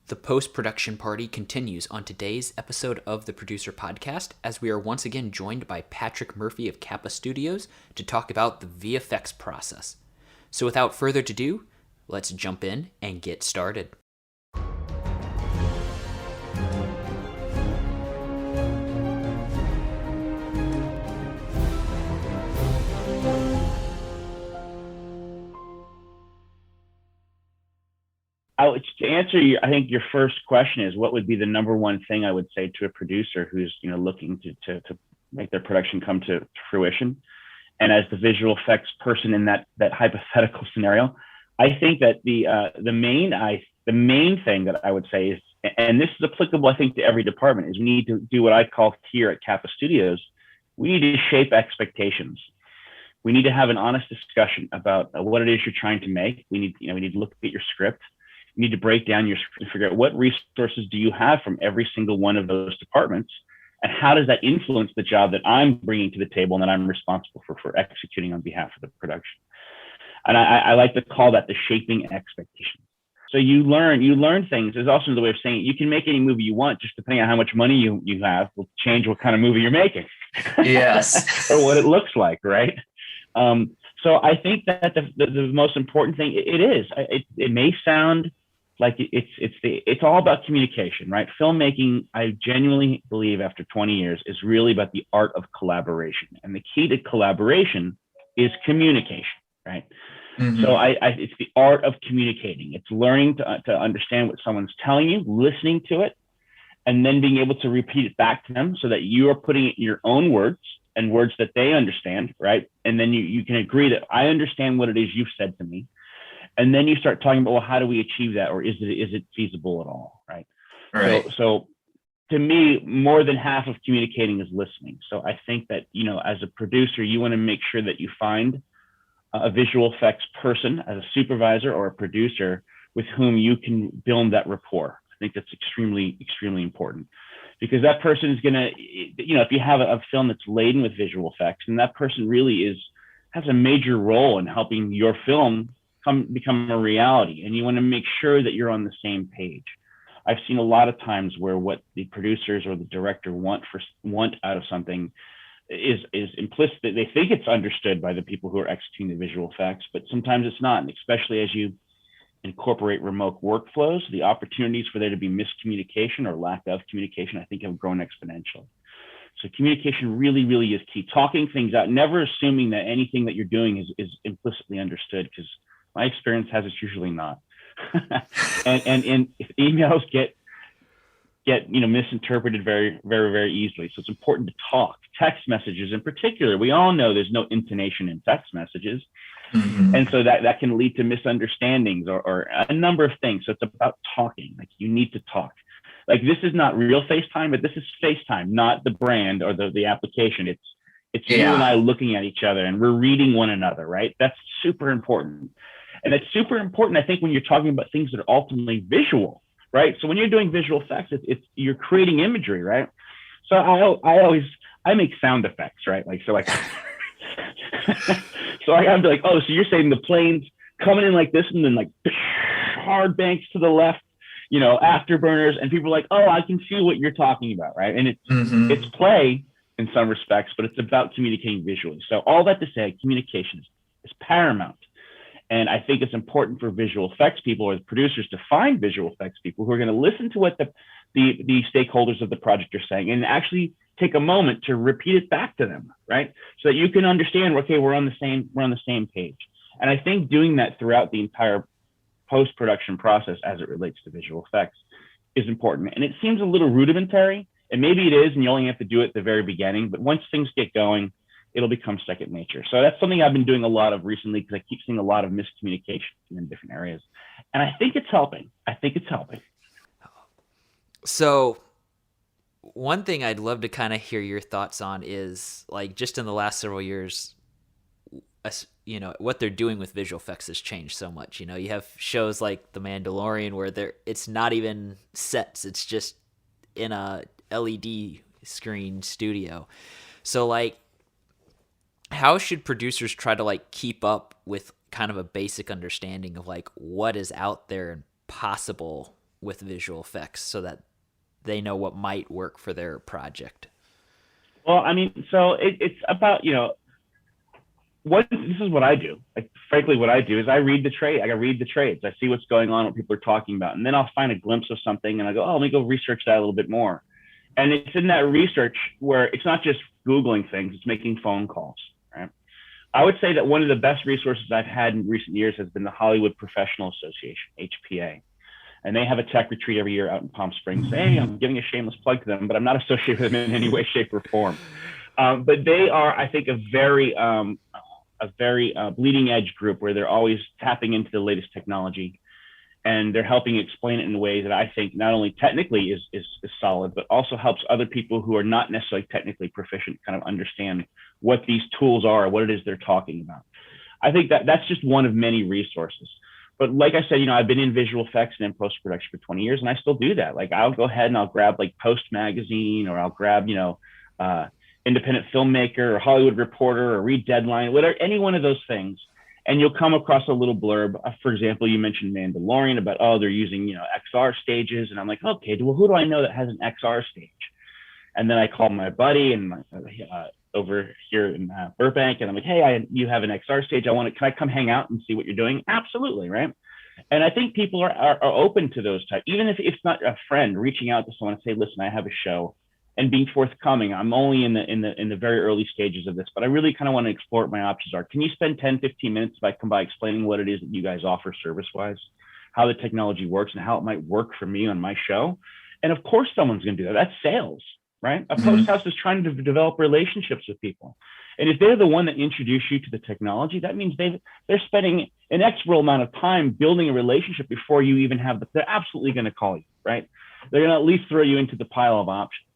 The post-production party continues on today's episode of the Producer Podcast, as we are once again joined by Patrick Murphy of Kappa Studios to talk about the VFX process. So without further ado, let's jump in and get started. To answer I think your first question is, what would be the number one thing I would say to a producer who's looking to make their production come to fruition? And as the visual effects person in that hypothetical scenario, I think that the main thing that I would say is, and this is applicable I think to every department, is we need to do what I call here at Kappa Studios. We need to shape expectations. We need to have an honest discussion about what it is you're trying to make. We need to look at your script. You need to break down your script and figure out what resources do you have from every single one of those departments, and how does that influence the job that I'm bringing to the table and that I'm responsible for executing on behalf of the production. And I like to call that the shaping expectations. So you learn things. There's also the way of saying it. You can make any movie you want, just depending on how much money you have will change what kind of movie you're making. Yes. Or what it looks like, right? So I think that the most important thing it may sound like it's all about communication, right? Filmmaking, I genuinely believe after 20 years, is really about the art of collaboration. And the key to collaboration is communication, right? Mm-hmm. So it's the art of communicating. It's learning to understand what someone's telling you, listening to it, and then being able to repeat it back to them so that you are putting it in your own words and words that they understand, right? And then you can agree that I understand what it is you've said to me. And then you start talking about, well, how do we achieve that? Or is it feasible at all, right? Right. So to me, more than half of communicating is listening. So I think that, as a producer, you want to make sure that you find a visual effects person as a supervisor or a producer with whom you can build that rapport. I think that's extremely, extremely important, because that person is going to, if you have a film that's laden with visual effects, and that person really has a major role in helping your film become a reality, and you want to make sure that you're on the same page. I've seen a lot of times where what the producers or the director want out of something is implicit. They think it's understood by the people who are executing the visual effects, but sometimes it's not. And especially as you incorporate remote workflows, the opportunities for there to be miscommunication or lack of communication, I think, have grown exponentially. So communication really, really is key. Talking things out, never assuming that anything that you're doing is implicitly understood, because my experience has it's usually not. and if emails get misinterpreted very, very, very easily. So it's important to talk. Text messages in particular, we all know there's no intonation in text messages. Mm-hmm. And so that can lead to misunderstandings or a number of things. So it's about talking. Like, you need to talk. Like, this is not real FaceTime, but this is FaceTime, not the brand or the application. It's you and I looking at each other, and we're reading one another, right? That's super important. And it's super important, I think, when you're talking about things that are ultimately visual, right? So when you're doing visual effects, you're creating imagery, right? So I make sound effects, right? So I'm like, oh, so you're saying the plane's coming in like this, and then like hard banks to the left, afterburners, and people are like, oh, I can see what you're talking about, right? And it's play in some respects, but it's about communicating visually. So all that to say, communication is paramount. And I think it's important for visual effects people or producers to find visual effects people who are going to listen to what the stakeholders of the project are saying, and actually take a moment to repeat it back to them, right? So that you can understand, okay, we're on the same page. And I think doing that throughout the entire post-production process as it relates to visual effects is important. And it seems a little rudimentary, and maybe it is, and you only have to do it at the very beginning, but once things get going, it'll become second nature. So that's something I've been doing a lot of recently, because I keep seeing a lot of miscommunication in different areas. And I think it's helping. So one thing I'd love to kind of hear your thoughts on is, like, just in the last several years, what they're doing with visual effects has changed so much. You have shows like The Mandalorian where it's not even sets. It's just in a LED screen studio. So, like, how should producers try to, like, keep up with kind of a basic understanding of, like, what is out there and possible with visual effects so that they know what might work for their project? Well, I mean, so it's about, this is what I do. Like, frankly, what I do is I read the trade. I read the trades. I see what's going on, what people are talking about, and then I'll find a glimpse of something, and I go, oh, let me go research that a little bit more. And it's in that research where it's not just Googling things; it's making phone calls. Right. I would say that one of the best resources I've had in recent years has been the Hollywood Professional Association, HPA. And they have a tech retreat every year out in Palm Springs. Hey, I'm giving a shameless plug to them, but I'm not associated with them in any way, shape, or form. But they are, I think, a very bleeding edge group where they're always tapping into the latest technology, and they're helping explain it in a way that I think not only technically is solid, but also helps other people who are not necessarily technically proficient kind of understand what these tools are, what it is they're talking about. I think that that's just one of many resources. But like I said, I've been in visual effects and in post-production for 20 years, and I still do that. Like, I'll go ahead and I'll grab like Post Magazine, or I'll grab, Independent Filmmaker or Hollywood Reporter or Read Deadline, whatever, any one of those things. And you'll come across a little blurb. For example, you mentioned Mandalorian about, they're using, XR stages. And I'm like, okay, well, who do I know that has an XR stage? And then I call my buddy and over here in Burbank, and I'm like, hey, you have an XR stage. Can I come hang out and see what you're doing? Absolutely, right? And I think people are open to those types, even if it's not a friend reaching out to someone and say, listen, I have a show, and being forthcoming. I'm only in the very early stages of this, but I really kind of want to explore what my options are. Can you spend 10, 15 minutes if I come by explaining what it is that you guys offer service-wise, how the technology works, and how it might work for me on my show? And of course, someone's going to do that. That's sales. Right? A post house is trying to develop relationships with people. And if they're the one that introduce you to the technology, that means they're spending an extra amount of time building a relationship before you even have they're absolutely going to call you, right? They're going to at least throw you into the pile of options.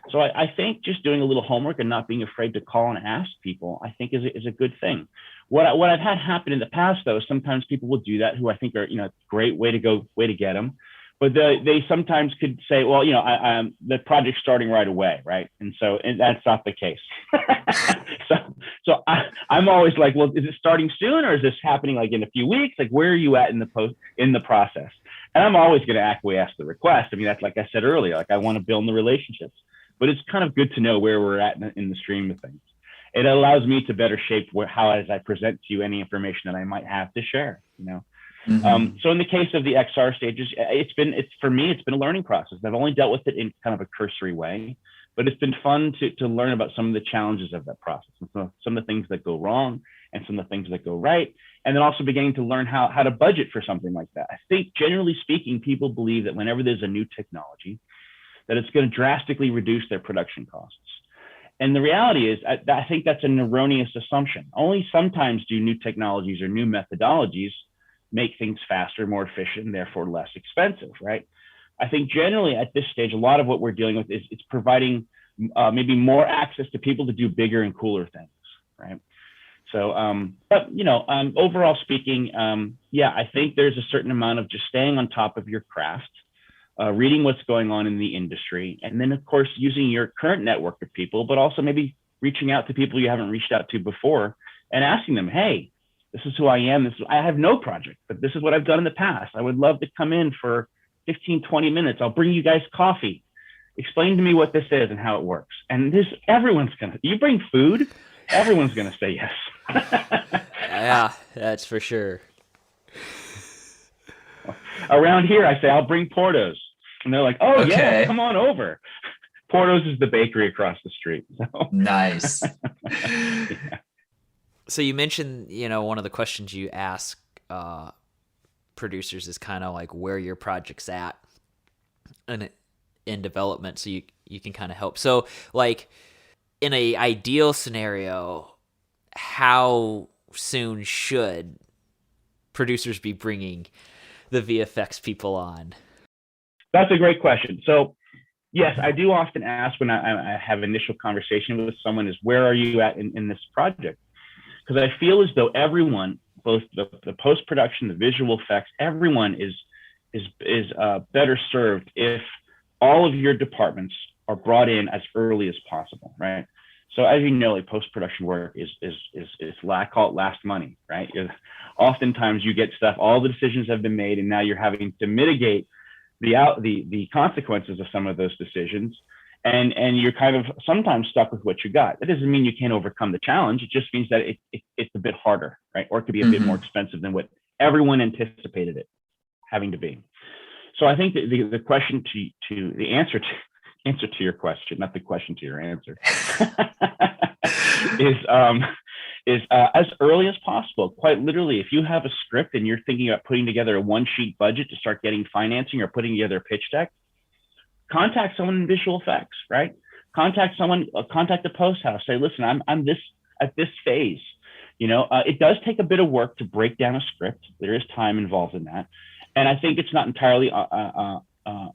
So I think just doing a little homework and not being afraid to call and ask people, I think is a good thing. What I've had happen in the past, though, sometimes people will do that who I think are, great way to get them. But they sometimes could say, well, the project's starting right away, right? And that's not the case. so I'm always like, well, is it starting soon, or is this happening like in a few weeks? Like, where are you at in the process? And I'm always going to acquiesce the request. I mean, that's like I said earlier, like I want to build the relationships, but it's kind of good to know where we're at in the stream of things. It allows me to better shape how, as I present to you, any information that I might have to share, So in the case of the XR stages, for me, it's been a learning process. I've only dealt with it in kind of a cursory way, but it's been fun to learn about some of the challenges of that process, and some of the things that go wrong and some of the things that go right. And then also beginning to learn how to budget for something like that. I think generally speaking, people believe that whenever there's a new technology, that it's going to drastically reduce their production costs. And the reality is, I think that's an erroneous assumption. Only sometimes do new technologies or new methodologies make things faster, more efficient, and therefore less expensive, right? I think generally at this stage, a lot of what we're dealing with is it's providing maybe more access to people to do bigger and cooler things, right? So, overall speaking, I think there's a certain amount of just staying on top of your craft, reading what's going on in the industry, and then of course using your current network of people, but also maybe reaching out to people you haven't reached out to before and asking them, hey, this is who I am. I have no project, but this is what I've done in the past. I would love to come in for 15, 20 minutes. I'll bring you guys coffee. Explain to me what this is and how it works. And you bring food, everyone's going to say yes. Yeah, that's for sure. Around here, I say, I'll bring Portos. And they're like, oh, Okay. Yeah, come on over. Portos is the bakery across the street. So. Nice. Yeah. So you mentioned, one of the questions you ask producers is kind of like where your project's at in development, so you can kind of help. So like in a ideal scenario, how soon should producers be bringing the VFX people on? That's a great question. So yes, I do often ask when I have initial conversation with someone is where are you at in this project? Because I feel as though everyone, both the post-production, the visual effects, everyone is better served if all of your departments are brought in as early as possible, right? So as you know, like post-production work is call it last money, right? Oftentimes you get stuff, all the decisions have been made, and now you're having to mitigate the consequences of some of those decisions, and you're kind of sometimes stuck with what you got. That doesn't mean you can't overcome the challenge. It just means that it's a bit harder, right? Or it could be a bit more expensive than what everyone anticipated it having to be. So I think that the question to the answer to your question, not the question to your answer, is as early as possible. Quite literally, if you have a script and you're thinking about putting together a one-sheet budget to start getting financing or putting together a pitch deck, contact someone in visual effects, right? Contact a post house. Say, listen, I'm this at this phase. It does take a bit of work to break down a script. There is time involved in that, and I think it's not entirely out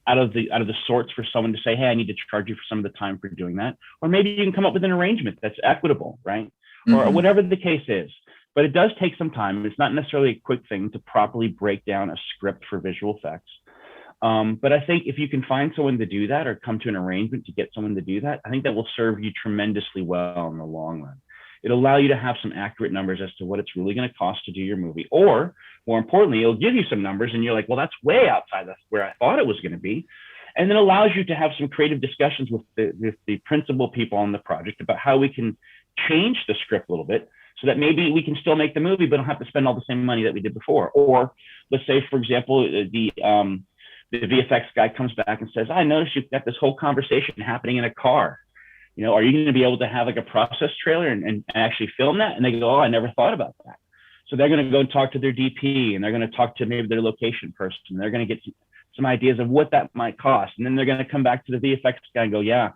of the sorts for someone to say, hey, I need to charge you for some of the time for doing that, or maybe you can come up with an arrangement that's equitable, right? Or whatever the case is. But it does take some time. It's not necessarily a quick thing to properly break down a script for visual effects. But I think if you can find someone to do that or come to an arrangement to get someone to do that, I think that will serve you tremendously well in the long run. It'll allow you to have some accurate numbers as to what it's really going to cost to do your movie. Or more importantly, it'll give you some numbers and you're like, well, that's way outside of where I thought it was going to be. And then allows you to have some creative discussions with the principal people on the project about how we can change the script a little bit so that maybe we can still make the movie, but don't have to spend all the same money that we did before. Or let's say, for example, the VFX guy comes back and says, I noticed you've got this whole conversation happening in a car. Are you going to be able to have like a process trailer and actually film that? And they go, oh, I never thought about that. So they're going to go and talk to their DP, and they're going to talk to maybe their location person. They're going to get some ideas of what that might cost. And then they're going to come back to the VFX guy and go, yeah,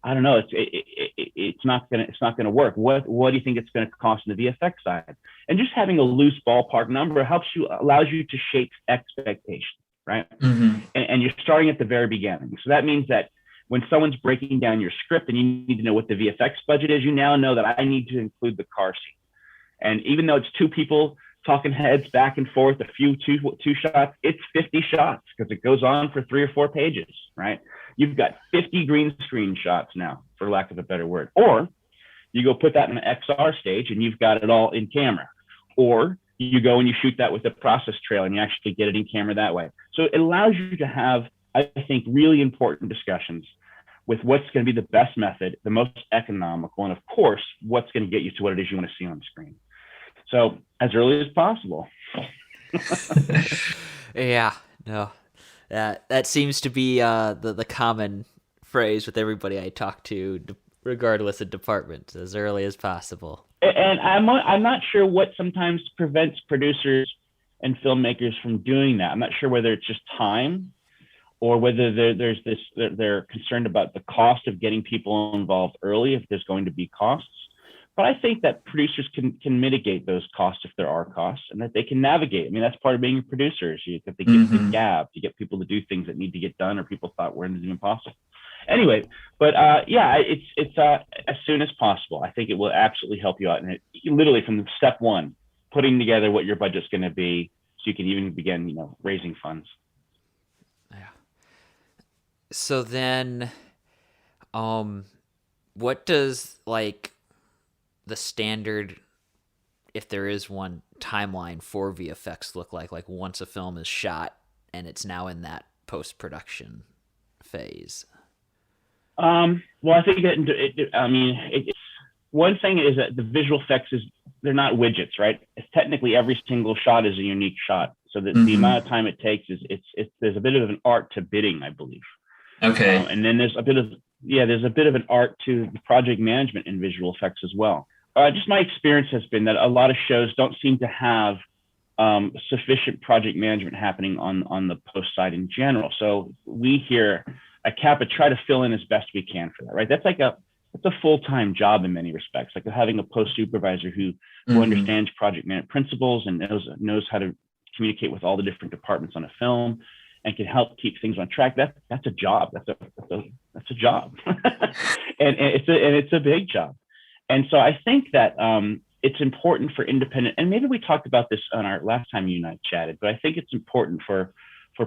I don't know. It's not gonna work. What do you think it's going to cost on the VFX side? And just having a loose ballpark number allows you to shape expectations, right? And you're starting at the very beginning. So that means that when someone's breaking down your script and you need to know what the VFX budget is, you now know that I need to include the car scene. And even though it's two people talking heads back and forth, two shots, it's 50 shots because it goes on for 3 or 4 pages, right? You've got 50 green screen shots now, for lack of a better word. Or you go put that in an XR stage and you've got it all in camera. Or you go and you shoot that with a process trailer and you actually get it in camera that way. So it allows you to have, I think, really important discussions with what's going to be the best method, the most economical, and of course, what's going to get you to what it is you want to see on the screen. So as early as possible. Yeah, no. That seems to be the common phrase with everybody I talk to, regardless of department, as early as possible. And I'm not sure what sometimes prevents producers and filmmakers from doing that. I'm not sure whether it's just time or whether they're concerned about the cost of getting people involved early if there's going to be costs. But I think that producers can mitigate those costs if there are costs, and that they can navigate. I mean, that's part of being a producer. Is that they get the gab to get people to do things that need to get done, or people thought weren't even possible. Anyway, but yeah, it's as soon as possible. I think it will absolutely help you out, and it literally from step one, putting together what your budget's going to be, so you can even begin, raising funds. Yeah. So then, what does the standard, if there is one, timeline for VFX look like once a film is shot and it's now in that post-production phase? Well, I think that one thing is that the visual effects they're not widgets, right? It's technically every single shot is a unique shot. So that the amount of time it takes there's a bit of an art to bidding, I believe. Okay. And then there's a bit of an art to the project management in visual effects as well. Just my experience has been that a lot of shows don't seem to have sufficient project management happening on the post side in general. So we here at Kappa try to fill in as best we can for that, right? That's a full-time job in many respects, like having a post supervisor who understands project management principles and knows how to communicate with all the different departments on a film and can help keep things on track. That's a job. That's a job, and it's a big job. And so I think that it's important for independent, and maybe we talked about this on our last time you and I chatted, but I think it's important for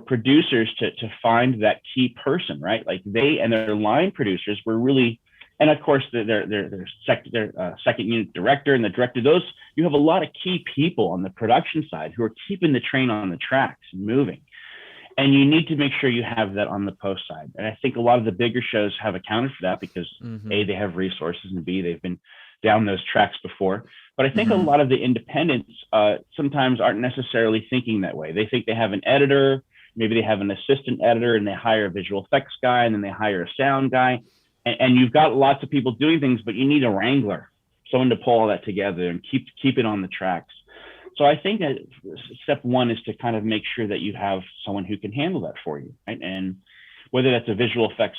producers to find that key person, right? Like they and their line producers were really, and of course their second unit director and the director, you have a lot of key people on the production side who are keeping the train on the tracks and moving. And you need to make sure you have that on the post side. And I think a lot of the bigger shows have accounted for that because A, they have resources, and B, they've been down those tracks before. But I think a lot of the independents sometimes aren't necessarily thinking that way. They think they have an editor, maybe they have an assistant editor, and they hire a visual effects guy, and then they hire a sound guy. And you've got lots of people doing things, but you need a wrangler, someone to pull all that together and keep it on the tracks. So I think that step one is to kind of make sure that you have someone who can handle that for you, right? And whether that's a visual effects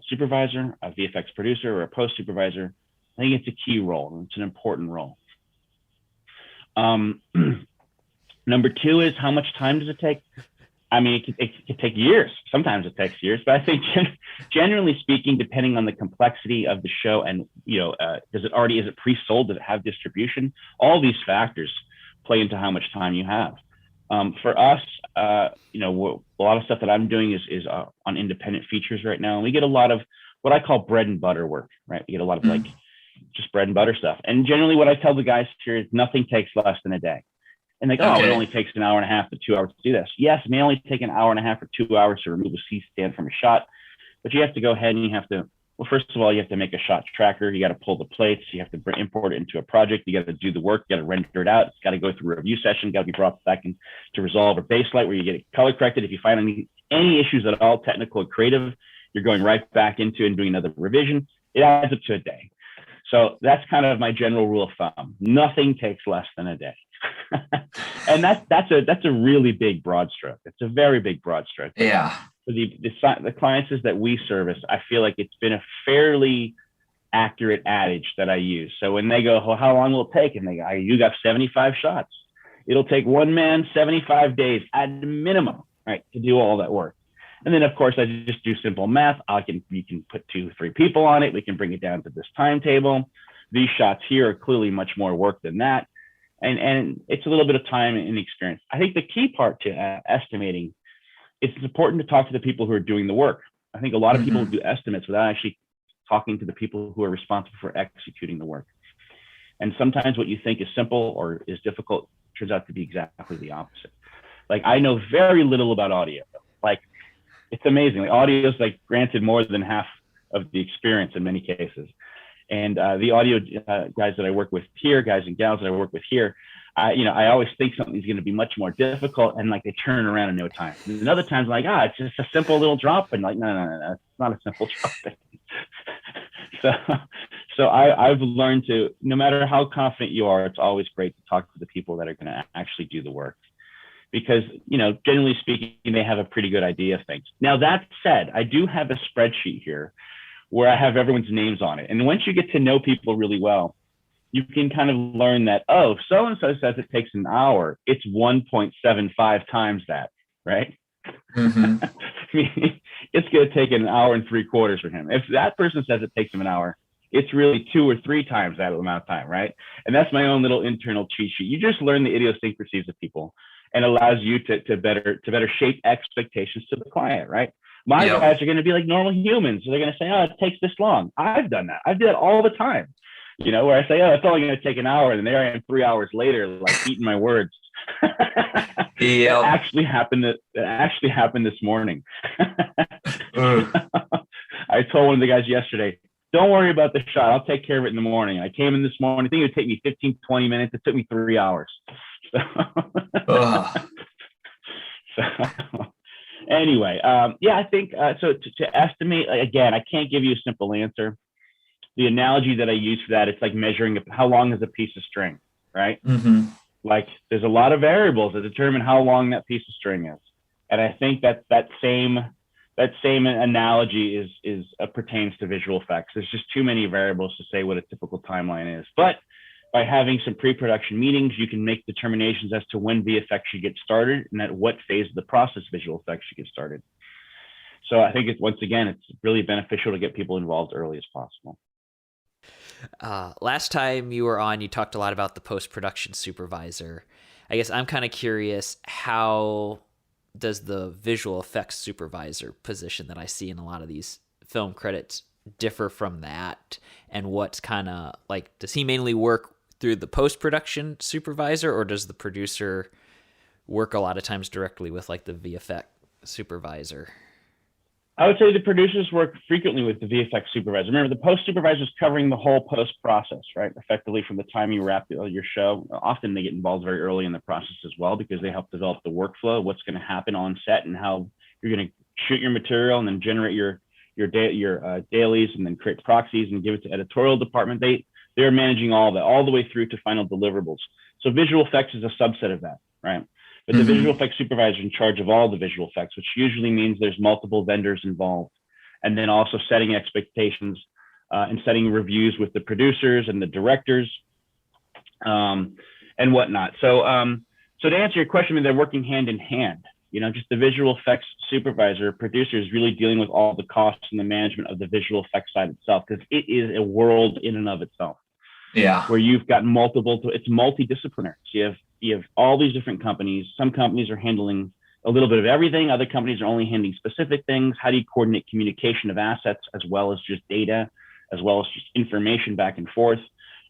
supervisor, a VFX producer, or a post supervisor, I think it's a key role, and it's an important role. Number two is, how much time does it take? I mean, it could take years. Sometimes it takes years, but I think generally speaking, depending on the complexity of the show and, is it pre-sold? Does it have distribution? All these factors play into how much time you have. For us, a lot of stuff that I'm doing is on independent features right now. And we get a lot of what I call bread and butter work, right? We get a lot of like just bread and butter stuff. And generally what I tell the guys here is nothing takes less than a day. And they go, it only takes an hour and a half to 2 hours to do this. Yes, it may only take an hour and a half or 2 hours to remove a C-stand from a shot, but you have to go ahead and you have to, well, first of all, you have to make a shot tracker. You got to pull the plates. You have to import it into a project. You got to do the work. You got to render it out. It's got to go through a review session. Got to be brought back in to resolve a baseline where you get it color corrected. If you find any issues at all, technical or creative, you're going right back into and doing another revision. It adds up to a day. So that's kind of my general rule of thumb. Nothing takes less than a day. And that's a really big broad stroke. It's a very big broad stroke. Yeah. For the clients that we service, I feel like it's been a fairly accurate adage that I use. So when they go, well, how long will it take? And they go, you got 75 shots. It'll take one man 75 days at minimum, right, to do all that work. And then, of course, I just do simple math. You can put 2-3 people on it. We can bring it down to this timetable. These shots here are clearly much more work than that. And it's a little bit of time and experience. I think the key part to estimating, it's important to talk to the people who are doing the work. I think a lot of people do estimates without actually talking to the people who are responsible for executing the work. And sometimes what you think is simple or is difficult turns out to be exactly the opposite. Like, I know very little about audio. Like, it's amazing. Like, audio is like granted more than half of the experience in many cases. And the audio guys that I work with here, guys and gals that I work with here, I always think something's going to be much more difficult, and like they turn it around in no time. And other times, like, it's just a simple little drop, and like, no, it's not a simple drop. So I've learned to, no matter how confident you are, it's always great to talk to the people that are going to actually do the work, because generally speaking, they have a pretty good idea of things. Now that said, I do have a spreadsheet here where I have everyone's names on it. And once you get to know people really well, you can kind of learn that, so-and-so says it takes an hour. It's 1.75 times that, right? I mean, it's going to take an hour and 3/4 for him. If that person says it takes him an hour, it's really 2 or 3 times that amount of time, right? And that's my own little internal cheat sheet. You just learn the idiosyncrasies of people, and allows you to better shape expectations to the client, right? My guys are going to be like normal humans. So they're going to say, it takes this long. I've done that. I do that all the time, where I say, it's only going to take an hour. And there I am 3 hours later, like eating my words. That actually happened this morning. I told one of the guys yesterday, don't worry about the shot. I'll take care of it in the morning. I came in this morning. I think it would take me 15, 20 minutes. It took me 3 hours. Anyway, I think so. To estimate, again, I can't give you a simple answer. The analogy that I use for that, it's like measuring how long is a piece of string, right? Like, there's a lot of variables that determine how long that piece of string is, and I think that same analogy pertains to visual effects. There's just too many variables to say what a typical timeline is, but by having some pre-production meetings, you can make determinations as to when VFX should get started and at what phase of the process visual effects should get started. So I think once again, it's really beneficial to get people involved early as possible. Last time you were on, you talked a lot about the post-production supervisor. I guess I'm kind of curious, how does the visual effects supervisor position that I see in a lot of these film credits differ from that? And what's kind of like, does he mainly work through the post-production supervisor, or does the producer work a lot of times directly with like the VFX supervisor? I would say the producers work frequently with the VFX supervisor. Remember, the post supervisor is covering the whole post process, right? Effectively, from the time you wrap your show. Often they get involved very early in the process as well, because they help develop the workflow, what's going to happen on set, and how you're going to shoot your material, and then generate your dailies, and then create proxies and give it to editorial department. They're managing all of that, all the way through to final deliverables. So visual effects is a subset of that, right? But the visual effects supervisor is in charge of all the visual effects, which usually means there's multiple vendors involved. And then also setting expectations and setting reviews with the producers and the directors and whatnot. So to answer your question, I mean, they're working hand in hand. Just the visual effects supervisor, producer is really dealing with all the costs and the management of the visual effects side itself, because it is a world in and of itself. Yeah. Where you've got it's multidisciplinary. So you have all these different companies. Some companies are handling a little bit of everything. Other companies are only handling specific things. How do you coordinate communication of assets, as well as just data, as well as just information back and forth?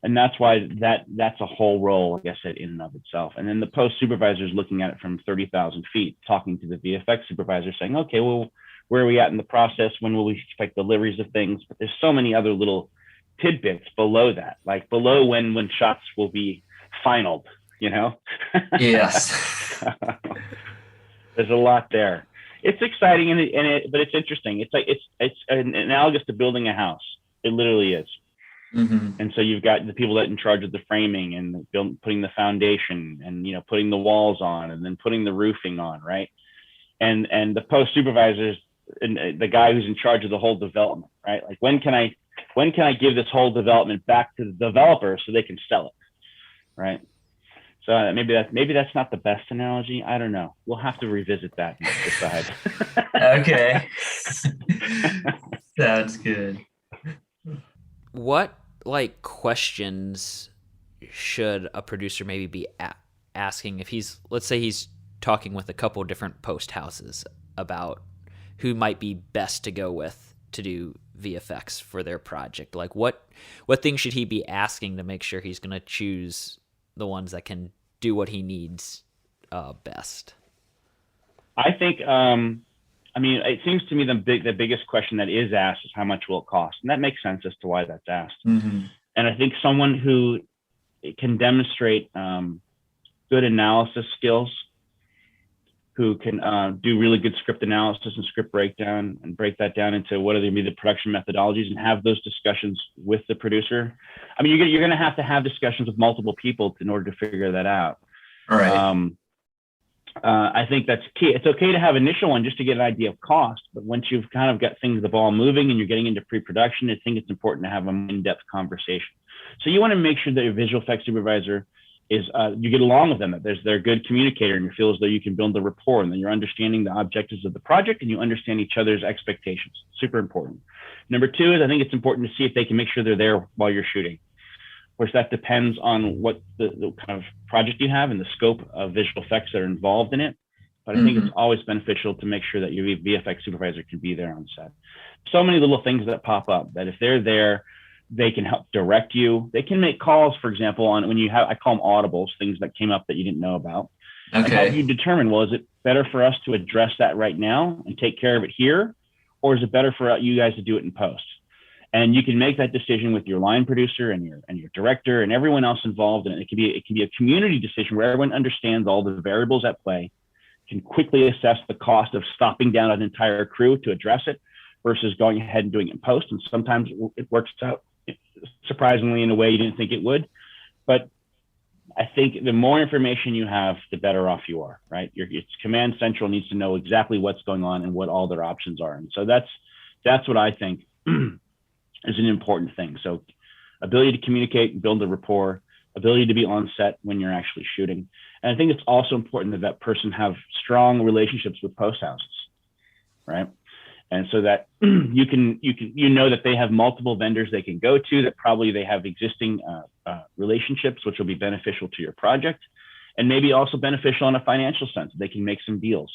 And that's why that's a whole role, like I said, in and of itself. And then the post supervisor is looking at it from 30,000 feet, talking to the VFX supervisor, saying, okay, well, where are we at in the process? When will we expect deliveries of things? But there's so many other little tidbits below that, like below when shots will be finalized, Yes. There's a lot there. It's exciting, but it's interesting. It's like it's analogous to building a house. It literally is. And so you've got the people that are in charge of the framing and putting the foundation, and putting the walls on, and then putting the roofing on, right? And the post supervisors and the guy who's in charge of the whole development, right? Like when can I give this whole development back to the developer so they can sell it, right? So maybe that's not the best analogy. I don't know. We'll have to revisit that and decide. Okay. Sounds good. What questions should a producer maybe be asking if let's say he's talking with a couple of different post houses about who might be best to go with to do VFX for their project? Like what things should he be asking to make sure he's going to choose the ones that can do what he needs best? I think, it seems to me the biggest question that is asked is how much will it cost? And that makes sense as to why that's asked. And I think someone who can demonstrate good analysis skills, who can do really good script analysis and script breakdown, and break that down into what are going to be the production methodologies, and have those discussions with the producer. I mean, you're going to have discussions with multiple people in order to figure that out. All right. I think that's key. It's okay to have initial one just to get an idea of cost, but once you've kind of got the ball moving and you're getting into pre-production, I think it's important to have an in-depth conversation. So you want to make sure that your visual effects supervisor is you get along with them, that they're a good communicator, and you feel as though you can build the rapport, and then you're understanding the objectives of the project, and you understand each other's expectations. Super important. Number two is I think it's important to see if they can make sure they're there while you're shooting. Of course, that depends on what the kind of project you have and the scope of visual effects that are involved in it. But I think it's always beneficial to make sure that your VFX supervisor can be there on set. So many little things that pop up that if they're there, they can help direct you. They can make calls, for example, on when you have, I call them audibles, things that came up that you didn't know about. Okay. And help you determine, well, is it better for us to address that right now and take care of it here? Or is it better for you guys to do it in post? And you can make that decision with your line producer and your director and everyone else involved in it. It can be a community decision where everyone understands all the variables at play, can quickly assess the cost of stopping down an entire crew to address it versus going ahead and doing it in post. And sometimes it works out surprisingly in a way you didn't think it would. But I think the more information you have, the better off you are, right? It's Command Central needs to know exactly what's going on and what all their options are. And so that's what I think is an important thing. So ability to communicate and build a rapport, ability to be on set when you're actually shooting. And I think it's also important that that person have strong relationships with post houses, right? And so that you know that they have multiple vendors they can go to, that probably they have existing relationships, which will be beneficial to your project, and maybe also beneficial in a financial sense. They can make some deals.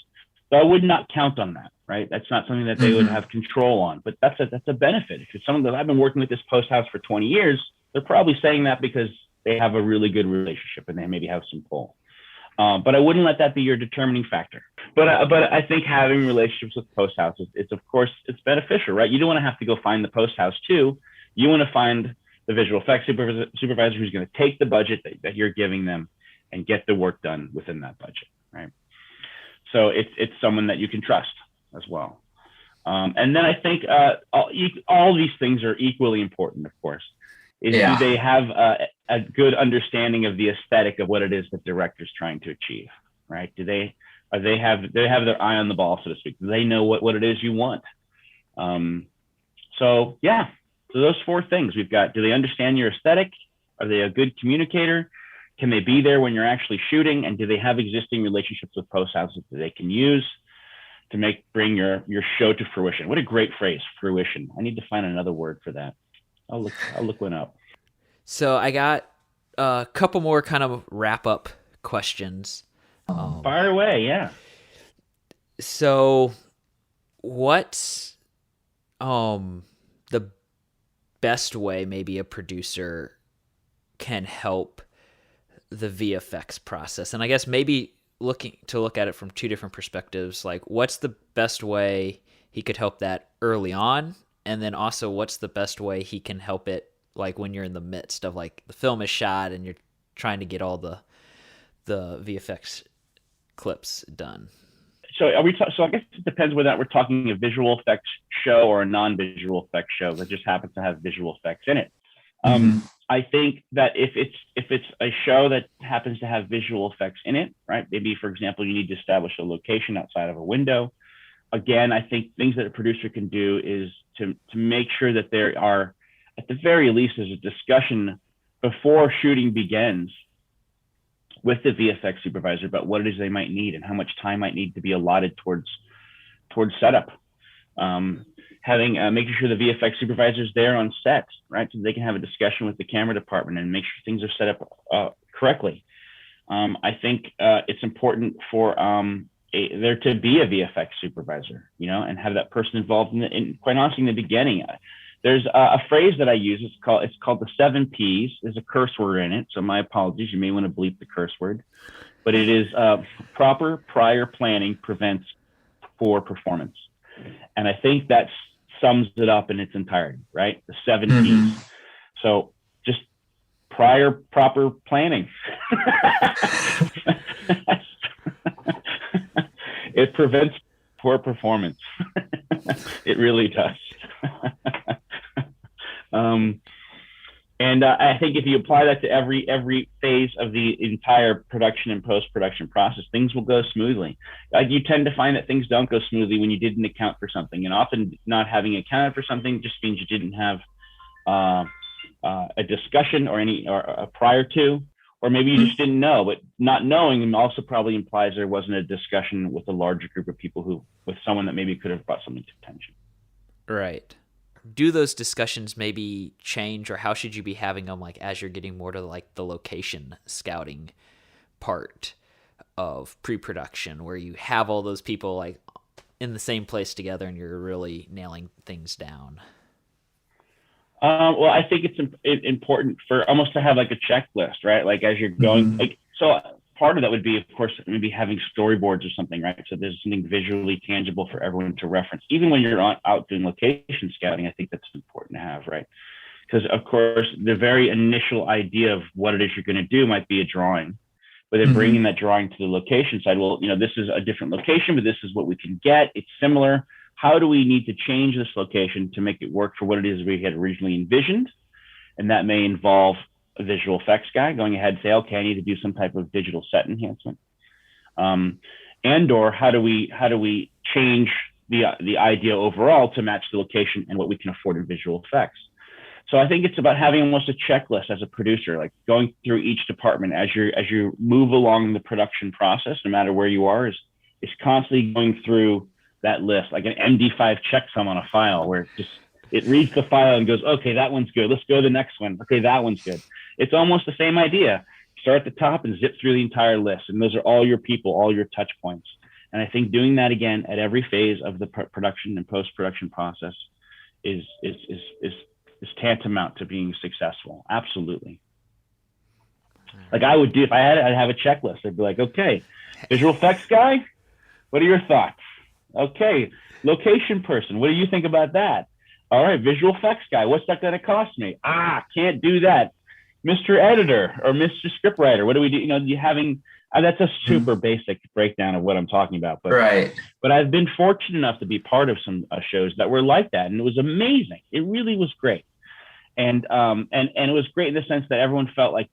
So I would not count on that, right? That's not something that they would have control on, but that's a benefit. If it's someone that I've been working with this post house for 20 years, they're probably saying that because they have a really good relationship and they maybe have some pull. But I wouldn't let that be your determining factor. But I think having relationships with post houses, it's of course it's beneficial, right? You don't want to have to go find the post house too. You want to find the visual effects supervisor who's going to take the budget that you're giving them and get the work done within that budget, right? So it's someone that you can trust as well. And then I think all these things are equally important, of course. Do they have a good understanding of the aesthetic of what it is that director's trying to achieve, right? Do they have their eye on the ball, so to speak? Do they know what it is you want? So those four things we've got. Do they understand your aesthetic? Are they a good communicator? Can they be there when you're actually shooting? And do they have existing relationships with post houses that they can use to bring your show to fruition? What a great phrase, fruition. I need to find another word for that. I'll look one up. So I got a couple more kind of wrap up questions. Fire away, yeah. So what's the best way maybe a producer can help the VFX process? And I guess maybe look at it from two different perspectives. Like, what's the best way he could help that early on? And then also, what's the best way he can help it, like when you're in the midst of like the film is shot and you're trying to get all the VFX clips done? So so I guess it depends whether we're talking a visual effects show or a non-visual effects show that just happens to have visual effects in it. I think that if it's a show that happens to have visual effects in it, right? Maybe, for example, you need to establish a location outside of a window. Again, I think things that a producer can do is to make sure that there are, at the very least, there's a discussion before shooting begins with the VFX supervisor about what it is they might need and how much time might need to be allotted towards setup. Making sure the VFX supervisor is there on set, right? So they can have a discussion with the camera department and make sure things are set up correctly. I think it's important for there to be a VFX supervisor, and have that person involved in quite honestly, in the beginning. There's a phrase that I use. It's called the 7 Ps. There's a curse word in it, so my apologies. You may want to bleep the curse word, but it is proper prior planning prevents poor performance, and I think that sums it up in its entirety, right? The 7 Ps. So just proper planning. It prevents poor performance. It really does. And I think if you apply that to every phase of the entire production and post-production process, things will go smoothly. You tend to find that things don't go smoothly when you didn't account for something, and often not having accounted for something just means you didn't have a discussion or a prior to, or maybe you just didn't know. But not knowing also probably implies there wasn't a discussion with a larger group of people with someone that maybe could have brought something to attention. Right. Do those discussions maybe change, or how should you be having them, like as you're getting more to like the location scouting part of pre-production, where you have all those people like in the same place together and you're really nailing things down? Well, I think it's important for almost to have like a checklist, right? Like as you're going, so part of that would be, of course, maybe having storyboards or something, right? So there's something visually tangible for everyone to reference. Even when you're out doing location scouting, I think that's important to have, right? Because, of course, the very initial idea of what it is you're going to do might be a drawing, but then bringing that drawing to the location side, well, this is a different location, but this is what we can get. It's similar. How do we need to change this location to make it work for what it is we had originally envisioned? And that may involve a visual effects guy going ahead and say, okay, I need to do some type of digital set enhancement. And or how do we change the idea overall to match the location and what we can afford in visual effects? So I think it's about having almost a checklist as a producer, like going through each department as you move along the production process, no matter where you are, is constantly going through that list, like an MD5 checksum on a file, where it reads the file and goes, okay, that one's good. Let's go to the next one. Okay, that one's good. It's almost the same idea. Start at the top and zip through the entire list. And those are all your people, all your touch points. And I think doing that again at every phase of the production and post-production process is tantamount to being successful. Absolutely. Like I would do if I had it, I'd have a checklist. I'd be like, okay, visual effects guy, what are your thoughts? Okay, location person, what do you think about that? All right, visual effects guy, what's that going to cost me? Can't do that. Mr. Editor or Mr. Scriptwriter, what do we do? You know, you having that's a super basic breakdown of what I'm talking about. But Right. but I've been fortunate enough to be part of some shows that were like that, and it was amazing. It really was great. And it was great in the sense that everyone felt like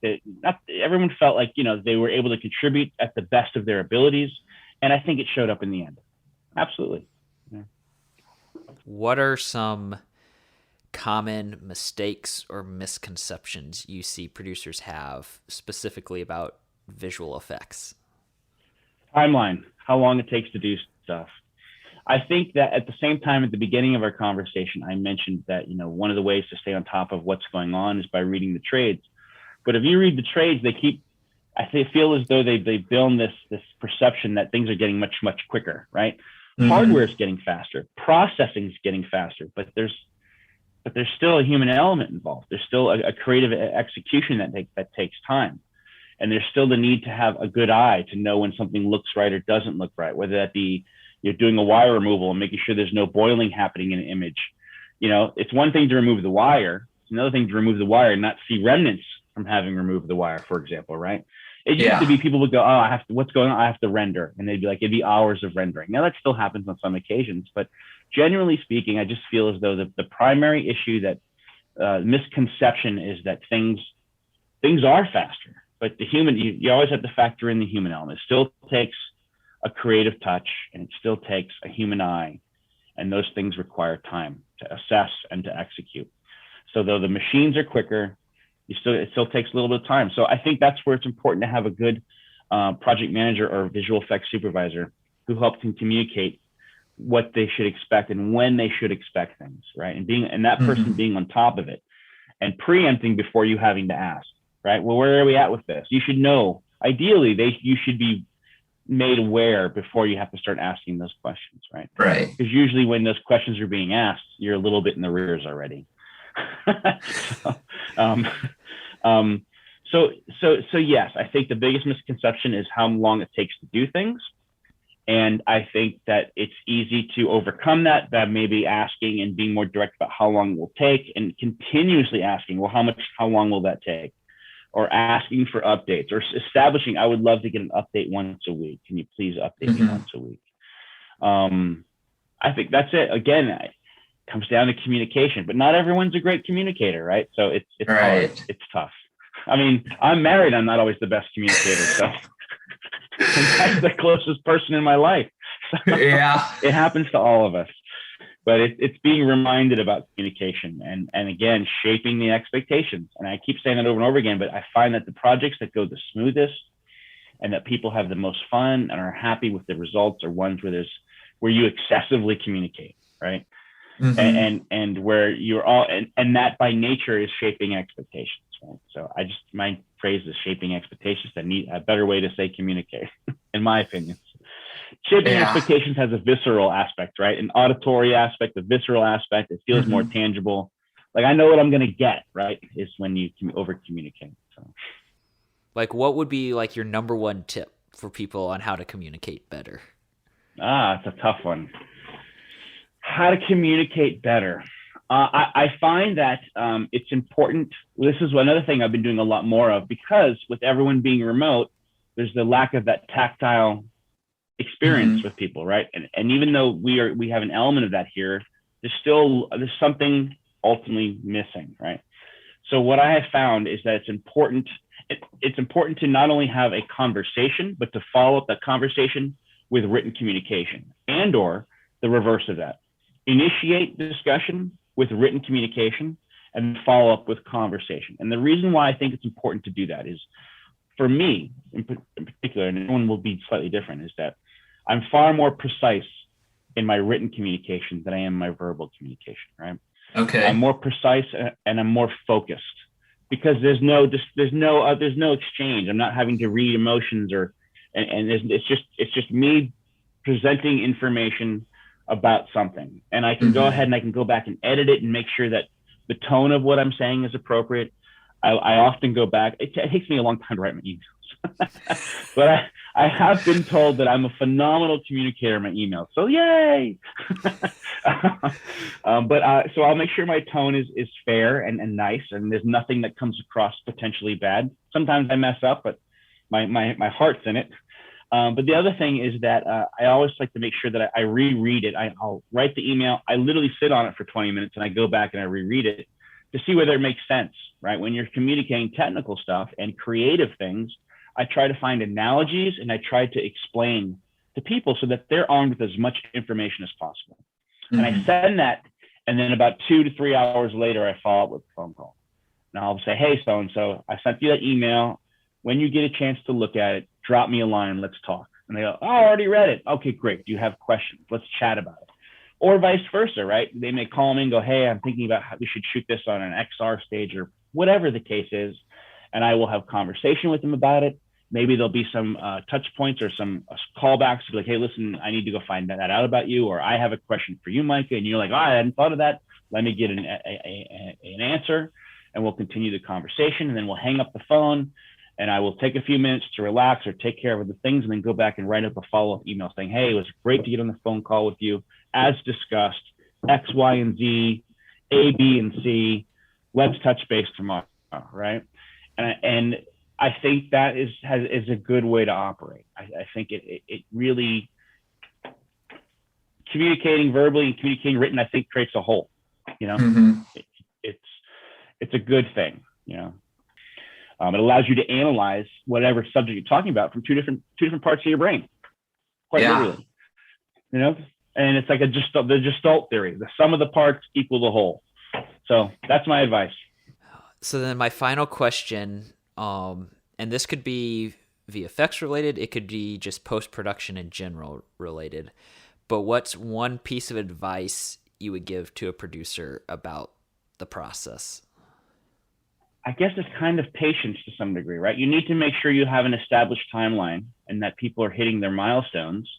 everyone felt like, you know, they were able to contribute at the best of their abilities, and I think it showed up in the end. Absolutely. Yeah. What are some common mistakes or misconceptions you see producers have specifically about visual effects? Timeline, how long it takes to do stuff. I think that at the same time, at the beginning of our conversation, I mentioned that, you know, one of the ways to stay on top of what's going on is by reading the trades. But if you read the trades, I feel as though they build this perception that things are getting much quicker, right? Mm-hmm. Hardware is getting faster, processing is getting faster, but there's still a human element involved. There's still a creative execution that takes time. And there's still the need to have a good eye to know when something looks right or doesn't look right, whether that be you're doing a wire removal and making sure there's no boiling happening in an image. You know, it's one thing to remove the wire. It's another thing to remove the wire and not see remnants from having removed the wire, for example, right? It used to be people would go, what's going on? I have to render. And they'd be like, it'd be hours of rendering. Now that still happens on some occasions, but generally speaking, I just feel as though the primary issue that misconception is that things are faster, but the human, you always have to factor in the human element. It still takes a creative touch, and it still takes a human eye, and those things require time to assess and to execute. So though the machines are quicker, it still takes a little bit of time. So I think that's where it's important to have a good project manager or visual effects supervisor who helps them communicate what they should expect and when they should expect things, right? And that person being on top of it and preempting before you having to ask, right? Well, where are we at with this? You should know. Ideally, you should be made aware before you have to start asking those questions, right? Right. Because usually when those questions are being asked, you're a little bit in the rears already. So yes, I think the biggest misconception is how long it takes to do things. And I think that it's easy to overcome that by maybe asking and being more direct about how long it will take, and continuously asking, well, how long will that take? Or asking for updates, or establishing, I would love to get an update once a week. Can you please update me once a week? I think that's it. Again, it comes down to communication, but not everyone's a great communicator, right? So it's right. Hard. It's tough. I mean, I'm married. I'm not always the best communicator, so I'm the closest person in my life. So yeah, it happens to all of us. But it's being reminded about communication and again, shaping the expectations. And I keep saying that over and over again, but I find that the projects that go the smoothest and that people have the most fun and are happy with the results are ones where you excessively communicate, right? And where you're all, and that by nature is shaping expectations, right? So my phrase is shaping expectations. I need a better way to say communicate, in my opinion. Shaping expectations has a visceral aspect, right? An auditory aspect, a visceral aspect. It feels more tangible. Like I know what I'm going to get, right? Is when you over communicate. So, like, what would be like your number one tip for people on how to communicate better? It's a tough one. How to communicate better. I find that it's important. This is another thing I've been doing a lot more of, because with everyone being remote, there's the lack of that tactile experience with people, right? And even though we have an element of that here, there's something ultimately missing, right? So what I have found is that it's important to not only have a conversation, but to follow up that conversation with written communication, and or the reverse of that. Initiate the discussion with written communication and follow up with conversation. And the reason why I think it's important to do that is, for me in particular, and everyone will be slightly different, is that I'm far more precise in my written communication than I am my verbal communication, right? Okay. I'm more precise and I'm more focused, because there's no exchange. I'm not having to read emotions it's just me presenting information about something, and I can go ahead and I can go back and edit it and make sure that the tone of what I'm saying is appropriate. I often go back. It takes me a long time to write my emails, but I have been told that I'm a phenomenal communicator in my emails. So yay! So I'll make sure my tone is fair and nice, and there's nothing that comes across potentially bad. Sometimes I mess up, but my heart's in it. But the other thing is that I always like to make sure that I reread it. I'll write the email. I literally sit on it for 20 minutes and I go back and I reread it to see whether it makes sense, right? When you're communicating technical stuff and creative things, I try to find analogies and I try to explain to people so that they're armed with as much information as possible. And I send that, and then about 2 to 3 hours later, I follow up with a phone call. And I'll say, hey, so-and-so, I sent you that email. When you get a chance to look at it, drop me a line, let's talk. And they go, oh, I already read it. Okay, great. Do you have questions? Let's chat about it. Or vice versa, right? They may call me and go, hey, I'm thinking about how we should shoot this on an XR stage or whatever the case is. And I will have conversation with them about it. Maybe there'll be some touch points or some callbacks to be like, hey, listen, I need to go find that out about you. Or I have a question for you, Micah. And you're like, oh, I hadn't thought of that. Let me get an answer. And we'll continue the conversation. And then we'll hang up the phone. And I will take a few minutes to relax or take care of the things and then go back and write up a follow-up email saying, hey, it was great to get on the phone call with you. As discussed, X, Y, and Z, A, B, and C. Let's touch base tomorrow, right? And I think that is a good way to operate. I think it really, communicating verbally and communicating written, I think creates a whole. You know, it's a good thing. You know. It allows you to analyze whatever subject you're talking about from two different parts of your brain, quite literally. You know, and it's like the Gestalt theory: the sum of the parts equal the whole. So that's my advice. So then, my final question, and this could be VFX related, it could be just post production in general related. But what's one piece of advice you would give to a producer about the process? I guess it's kind of patience to some degree, right? You need to make sure you have an established timeline and that people are hitting their milestones.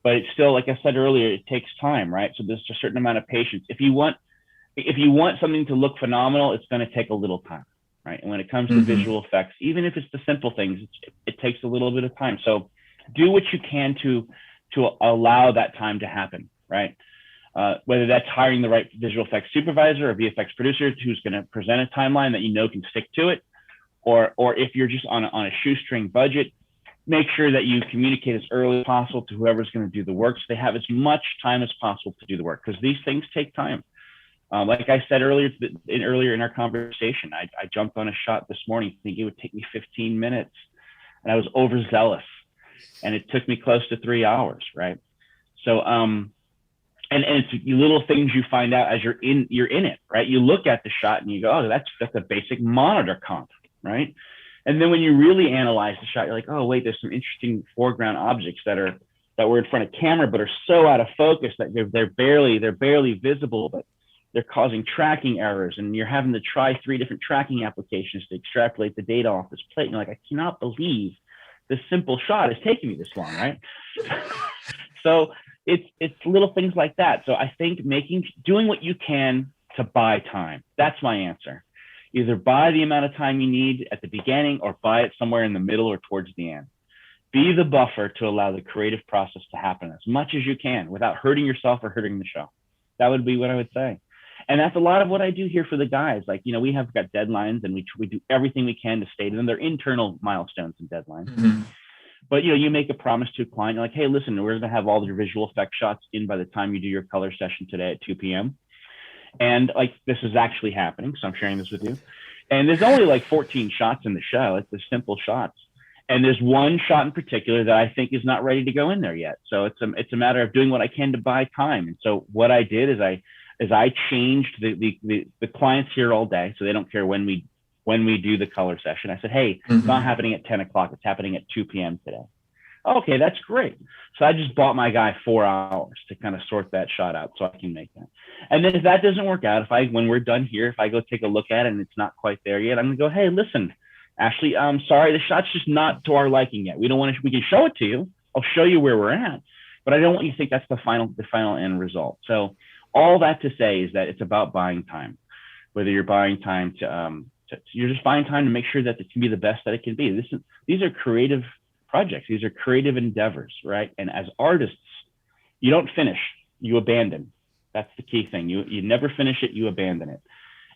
But it's still, like I said earlier, it takes time, right? So there's a certain amount of patience. If you want something to look phenomenal, it's going to take a little time, right? And when it comes to visual effects, even if it's the simple things, it takes a little bit of time. So do what you can to allow that time to happen, right? Whether that's hiring the right visual effects supervisor or VFX producer who's going to present a timeline that you know can stick to it, or if you're just on a shoestring budget, make sure that you communicate as early as possible to whoever's going to do the work so they have as much time as possible to do the work, because these things take time. Like I said earlier in our conversation, I jumped on a shot this morning thinking it would take me 15 minutes, and I was overzealous, and it took me close to 3 hours, right? So and it's little things you find out as you're in it, right? You look at the shot and you go, oh, that's a basic monitor comp, right? And then when you really analyze the shot, you're like, oh, wait, there's some interesting foreground objects that were in front of camera, but are so out of focus that they're barely visible, but they're causing tracking errors. And you're having to try 3 different tracking applications to extrapolate the data off this plate. And you're like, I cannot believe this simple shot is taking me this long, right? So it's little things like that. So I think doing what you can to buy time. That's my answer. Either buy the amount of time you need at the beginning or buy it somewhere in the middle or towards the end. Be the buffer to allow the creative process to happen as much as you can without hurting yourself or hurting the show. That would be what I would say. And that's a lot of what I do here for the guys. Like, you know, we have got deadlines and we do everything we can to stay to them. They're internal milestones and deadlines. But, you know, you make a promise to a client, you're like, hey, listen, we're going to have all your visual effect shots in by the time you do your color session today at 2 p.m. And like, this is actually happening. So I'm sharing this with you. And there's only like 14 shots in the show. It's the simple shots. And there's one shot in particular that I think is not ready to go in there yet. So it's a matter of doing what I can to buy time. And so what I did is I changed the clients here all day, so they don't care when we do the color session. I said, hey, it's not happening at 10 o'clock. It's happening at 2 p.m. today. Okay, that's great. So I just bought my guy 4 hours to kind of sort that shot out so I can make that. And then if that doesn't work out, when we're done here, if I go take a look at it and it's not quite there yet, I'm gonna go, hey, listen, Ashley, I'm sorry, the shot's just not to our liking yet. We can show it to you. I'll show you where we're at, but I don't want you to think that's the final end result. So all that to say is that it's about buying time, whether you're buying time you're just finding time to make sure that it can be the best that it can be. These are creative projects. These are creative endeavors, right? And as artists, you don't finish, you abandon. That's the key thing. You never finish it, you abandon it.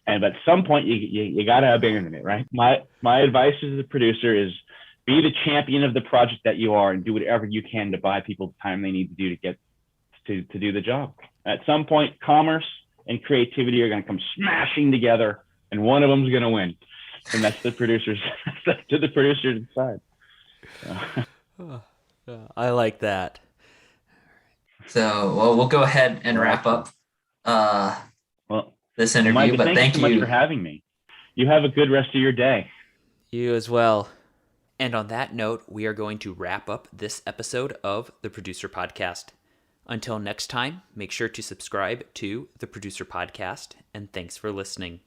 And at some point, you got to abandon it, right? My advice as a producer is be the champion of the project that you are, and do whatever you can to buy people the time they need to do to get to do the job. At some point, commerce and creativity are going to come smashing together, and one of them is going to win, and that's the producers. That's to the producers side. I like that. So, well, we'll go ahead and wrap up this interview. Micah, but thank you so much for having me. You have a good rest of your day. You as well. And on that note, we are going to wrap up this episode of the Producer Podcast. Until next time, make sure to subscribe to the Producer Podcast, and thanks for listening.